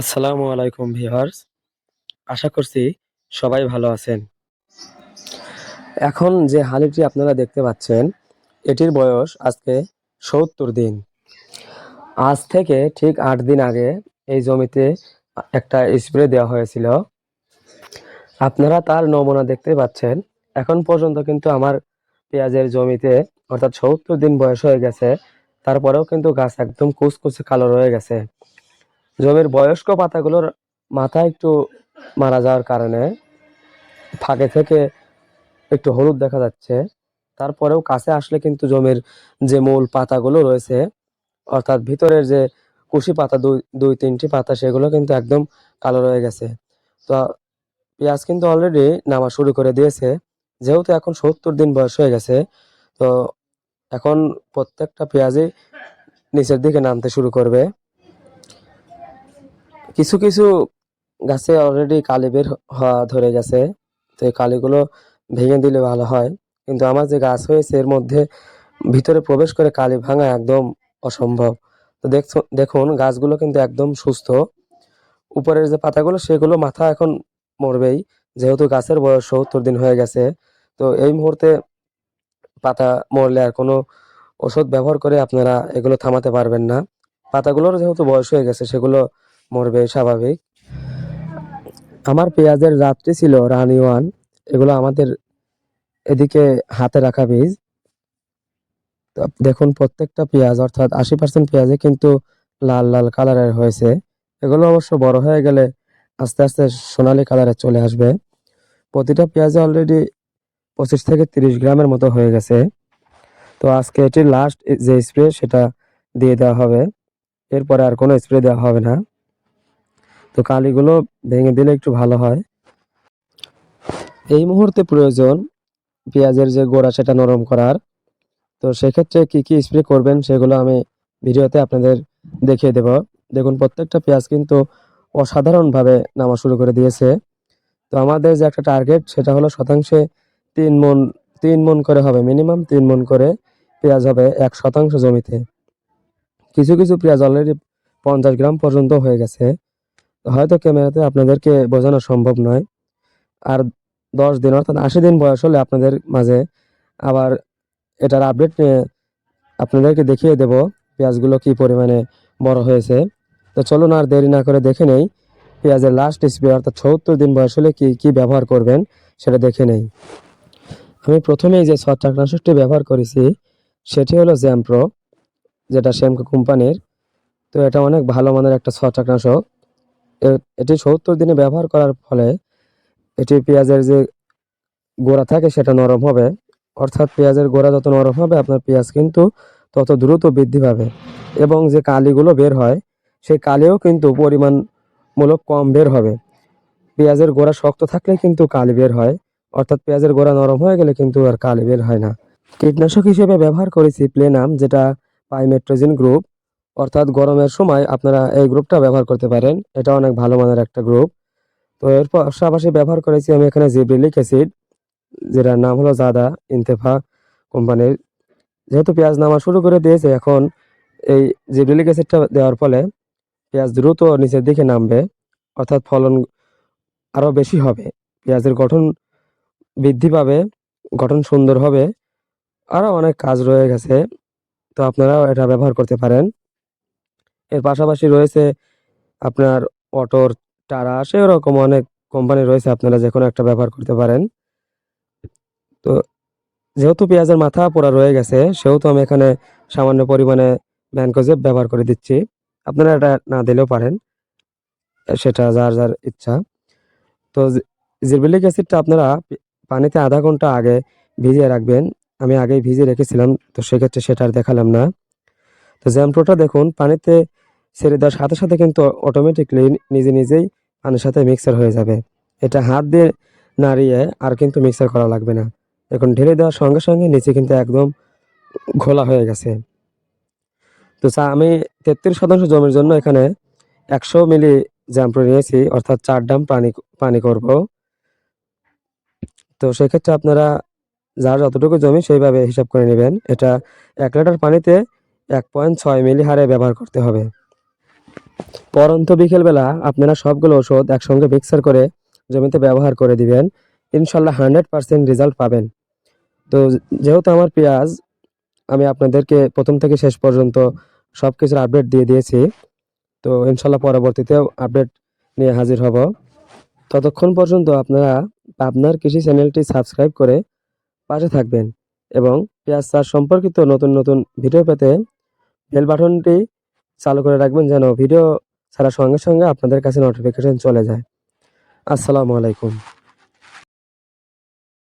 আসসালামু আলাইকুম ভিউয়ার্স। আশা করছি সবাই ভালো আছেন। এখন যে হালিটি আপনারা দেখতে পাচ্ছেন, এটির বয়স আজকে ৭০ দিন। আজ থেকে ঠিক ৮ দিন আগে এই জমিতে একটা স্প্রে দেওয়া হয়েছিল। আপনারা তার নমুনা দেখতে পাচ্ছেন। এখন পর্যন্ত কিন্তু আমার পেঁয়াজের জমিতে অর্থাৎ ৭০ দিন বয়স হয়ে গেছে। তারপরেও কিন্তু গাছ একদম কুচকুচে কালো রয়ে গেছে। জমির বয়স্ক পাতাগুলোর মাথা একটু মারা যাওয়ার কারণে ফাঁকে থেকে একটু হলুদ দেখা যাচ্ছে। তারপরেও কাছে আসলে কিন্তু জমির যে মূল পাতাগুলো রয়েছে, অর্থাৎ ভিতরের যে কুশি পাতা দুই তিনটি পাতা, সেগুলো কিন্তু একদম কালো রয়ে গেছে। তো পেঁয়াজ কিন্তু অলরেডি নামা শুরু করে দিয়েছে। যেহেতু এখন ৭০ দিন বয়স হয়ে গেছে, তো এখন প্রত্যেকটা পেঁয়াজই নিচের দিকে নামতে শুরু করবে। কিছু কিছু গাছে অলরেডি কালি বের হওয়া ধরে গেছে। তো এই কালিগুলো ভেঙে দিলে ভালো হয়, কিন্তু আমার যে গাছ হয়েছে এর মধ্যে ভিতরে প্রবেশ করে কালি ভাঙা একদম অসম্ভব। তো দেখুন গাছগুলো কিন্তু একদম সুস্থ। উপরের যে পাতাগুলো সেগুলো মাথা এখন মরবেই, যেহেতু গাছের বয়স ৭০ দিন হয়ে গেছে। তো এই মুহূর্তে পাতা মরলে আর কোনো ওষুধ ব্যবহার করে আপনারা এগুলো থামাতে পারবেন না। পাতাগুলোর যেহেতু বয়স হয়ে গেছে সেগুলো মরবে স্বাভাবিক। আমার পেঁয়াজের জাতটি ছিল রানি ওয়ান। এগুলো আমাদের এদিকে হাতে রাখা বীজ। তো দেখুন প্রত্যেকটা পেঁয়াজ অর্থাৎ ৮০% পেঁয়াজে কিন্তু লাল লাল কালারের হয়েছে। এগুলো অবশ্য বড় হয়ে গেলে আস্তে আস্তে সোনালী কালারে চলে আসবে। প্রতিটা পেঁয়াজে অলরেডি 25 থেকে 30 গ্রামের মতো হয়ে গেছে। তো আজকে এটির লাস্ট যে স্প্রে সেটা দিয়ে দেওয়া হবে। এরপরে আর কোনো স্প্রে দেওয়া হবে না। তো কালিগুলো ভেঙে দিলে একটু ভালো হয়। এই মুহূর্তে প্রয়োজন পেঁয়াজের যে গোড়া সেটা নরম করার। তো সেক্ষেত্রে কি কি স্প্রে করবেন সেগুলো আমি ভিডিওতে আপনাদের দেখিয়ে দেব। দেখুন প্রত্যেকটা পেঁয়াজ কিন্তু অসাধারণভাবে নামা শুরু করে দিয়েছে। তো আমাদের যে একটা টার্গেট সেটা হলো শতাংশে ৩ মণ, ৩ মণ করে হবে, মিনিমাম ৩ মণ করে পেঁয়াজ হবে ১ শতাংশ জমিতে। কিছু কিছু পেঁয়াজ অলরেডি 50 গ্রাম পর্যন্ত হয়ে গেছে। হয়তো ক্যামেরাতে আপনাদেরকে বোঝানো সম্ভব নয়। আর 10 দিন অর্থাৎ 80 দিন বয়স হলে আপনাদের মাঝে আবার এটার আপডেট নিয়ে আপনাদেরকে দেখিয়ে দেব পেঁয়াজগুলো কি পরিমাণে বড় হয়েছে। তো চলুন আর দেরি না করে দেখে নেই পেঁয়াজের লাস্ট স্প্রে অর্থাৎ ৭০ দিন বয়স হলে কি কি ব্যবহার করবেন সেটা দেখে নেই। আমি প্রথমেই যে ছত্রাকনাশকটি ব্যবহার করেছি সেটি হলো জ্যাম্প্রো, যেটা শ্যামকো কোম্পানির। তো এটা অনেক ভালো মানের একটা ছত্রাকনাশক। এটি ৭০ দিনে ব্যবহার করার ফলে এটি পেঁয়াজের যে গোড়া থাকে সেটা নরম হবে। অর্থাৎ পেঁয়াজের গোড়া যত নরম হবে আপনার পেঁয়াজ কিন্তু তত দ্রুত বৃদ্ধি পাবে, এবং যে কালিগুলো বের হয় সেই কালিও কিন্তু পরিমাণমূলক কম বের হবে। পেঁয়াজের গোড়া শক্ত থাকলে কিন্তু কালি বের হয়, অর্থাৎ পেঁয়াজের গোড়া নরম হয়ে গেলে কিন্তু আর কালি বের হয় না। কীটনাশক হিসেবে ব্যবহার করেছি প্লেনাম, যেটা পাইমেট্রোজিন গ্রুপ। অর্থাৎ গরমের সময় আপনারা এই গ্রুপটা ব্যবহার করতে পারেন। এটা অনেক ভালো মানের একটা গ্রুপ। তো এর পাশাপাশি ব্যবহার করেছি আমি এখানে জিব্রেলিক অ্যাসিড, যেটার নাম হলো জাদা ইন্তেফা কোম্পানির। যেহেতু পেঁয়াজ নামা শুরু করে দিয়েছে, এখন এই জিব্রেলিক অ্যাসিডটা দেওয়ার ফলে পেঁয়াজ দ্রুত নিচের দিকে নামবে, অর্থাৎ ফলন আরো বেশি হবে, পেঁয়াজের গঠন বৃদ্ধি পাবে, গঠন সুন্দর হবে। আরো অনেক কাজ রয়ে গেছে, তো আপনারাও এটা ব্যবহার করতে পারেন। এর পাশাপাশি রয়েছে আপনার অটোর, টারা, সেরকম অনেক কোম্পানি রয়েছে, আপনারা যেকোনো একটা ব্যবহার করতে পারেন। তো যেহেতু পেঁয়াজের মাথা পোড়া রয়ে গেছে সেহেতু আমি এখানে সামান্য পরিমাণে ম্যানকোজেব ব্যবহার করে দিচ্ছি। আপনারা এটা না দিলেও পারেন, সেটা যার যার ইচ্ছা। তো জিরবেলিক অ্যাসিডটা আপনারা পানিতে আধা ঘন্টা আগে ভিজিয়ে রাখবেন। আমি আগেই ভিজিয়ে রেখেছিলাম, তো সেক্ষেত্রে সেটা আর দেখালাম না। তো জ্যাম্প্রোটা দেখুন পানিতে ছেড়ে দেওয়ার সাথে সাথে কিন্তু অটোমেটিকলি নিজে নিজেই পানির সাথে মিক্সার হয়ে যাবে। এটা হাত দিয়ে নাড়িয়ে আর কিন্তু মিক্সার করা লাগবে না। এখন ঢেলে দেওয়ার সঙ্গে সঙ্গে নিচে কিন্তু একদম ঘোলা হয়ে গেছে। তো আমি 33% জমির জন্য এখানে 100 মিলি জ্যাম্প্রো নিয়েছি, অর্থাৎ 4 ড্রাম পানি পানি করব। তো সেক্ষেত্রে আপনারা যার যতটুকু জমি সেইভাবে হিসাব করে নেবেন। এটা 1 লিটার পানিতে 1.6 মিলি হারে ব্যবহার করতে হবে। পরন্ত বিকেলবেলা আপনারা সবগুলো ওষুধ একসঙ্গে মিক্সার করে জমিতে ব্যবহার করে দিবেন। ইনশাল্লাহ 100% রেজাল্ট পাবেন। তো যেহেতু আমার পেঁয়াজ আমি আপনাদেরকে প্রথম থেকে শেষ পর্যন্ত সবকিছুর আপডেট দিয়ে দিয়েছি। তো ইনশাল্লাহ পরবর্তীতেও আপডেট নিয়ে হাজির হব। ততক্ষণ পর্যন্ত আপনারা আপনার কৃষি চ্যানেলটি সাবস্ক্রাইব করে পাশে থাকবেন এবং পেঁয়াজ চাষ সম্পর্কিত নতুন নতুন ভিডিও পেতে বেল বাটনটি চালু করে রাখবেন যেন ভিডিও ছাড়ার সঙ্গে সঙ্গে আপনাদের কাছে নোটিফিকেশন চলে যায়। আসসালামু আলাইকুম।